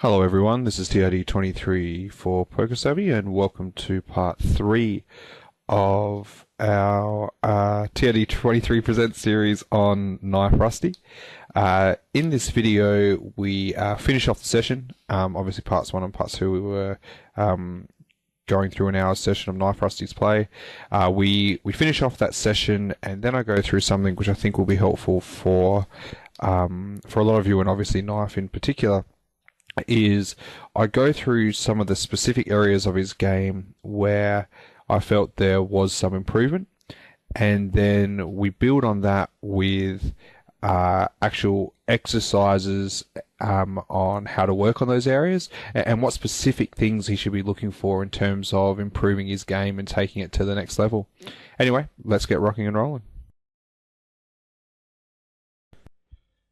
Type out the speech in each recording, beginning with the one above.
Hello everyone, this is TRD23 for PokerSavvy and welcome to part 3 of our TRD23 Presents series on Knife Rusty. In this video we finish off the session. Obviously parts 1 and part 2 we were going through an hour's session of Knife Rusty's play. We finish off that session and then I go through something which I think will be helpful for a lot of you, and obviously Knife in particular. Is I go through some of the specific areas of his game where I felt there was some improvement, and then we build on that with actual exercises on how to work on those areas and what specific things he should be looking for in terms of improving his game and taking it to the next level. Anyway, let's get rocking and rolling.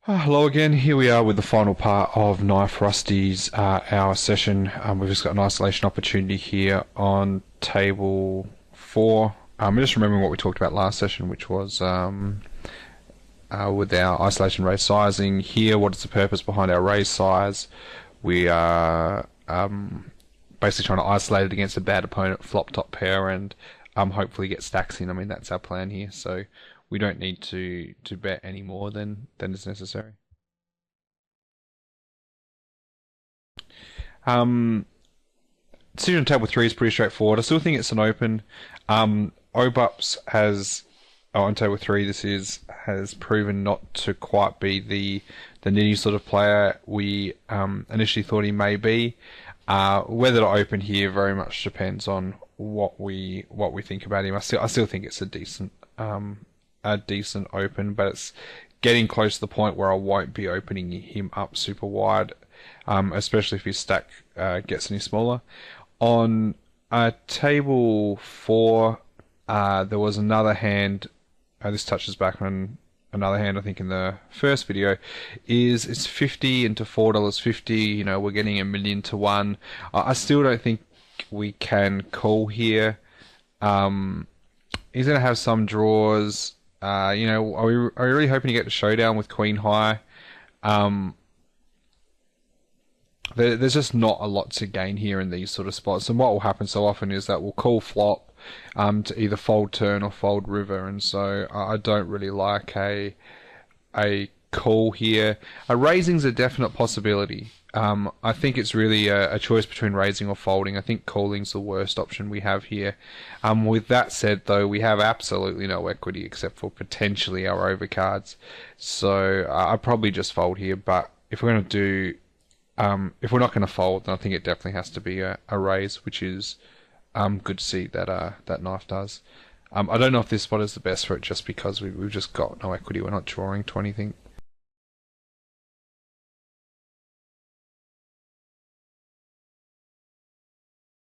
Hello again, here we are with the final part of Knife Rusty's hour session. We've just got an isolation opportunity here on table 4. Just remembering what we talked about last session, which was with our isolation raise sizing. Here, what is the purpose behind our raise size? We are basically trying to isolate it against a bad opponent, flop top pair, and hopefully get stacks in. I mean, that's our plan here, so we don't need to bet any more than is necessary. Decision on table 3 is pretty straightforward. I still think it's an open. Obups on table 3 has proven not to quite be the nitty sort of player we initially thought he may be. Whether to open here very much depends on what we think about him. I still think it's a decent open, but it's getting close to the point where I won't be opening him up super wide, especially if his stack gets any smaller. On table 4, there was another hand. This touches back on another hand I think in the first video. It's 50 into $4.50. You know, we're getting $1 million to 1. I still don't think we can call here. He's going to have some draws. Are we really hoping to get the showdown with Queen High? There's just not a lot to gain here in these sort of spots. And what will happen so often is that we'll call flop to either fold turn or fold river. And so I don't really like a call here. Raising's a definite possibility. I think it's really a choice between raising or folding. I think calling's the worst option we have here. With that said, though, we have absolutely no equity except for potentially our overcards. So I'd probably just fold here. But if we're going to do, if we're not going to fold, then I think it definitely has to be a raise, which is good to see that Knife does. I don't know if this spot is the best for it, just because we've just got no equity. We're not drawing to anything.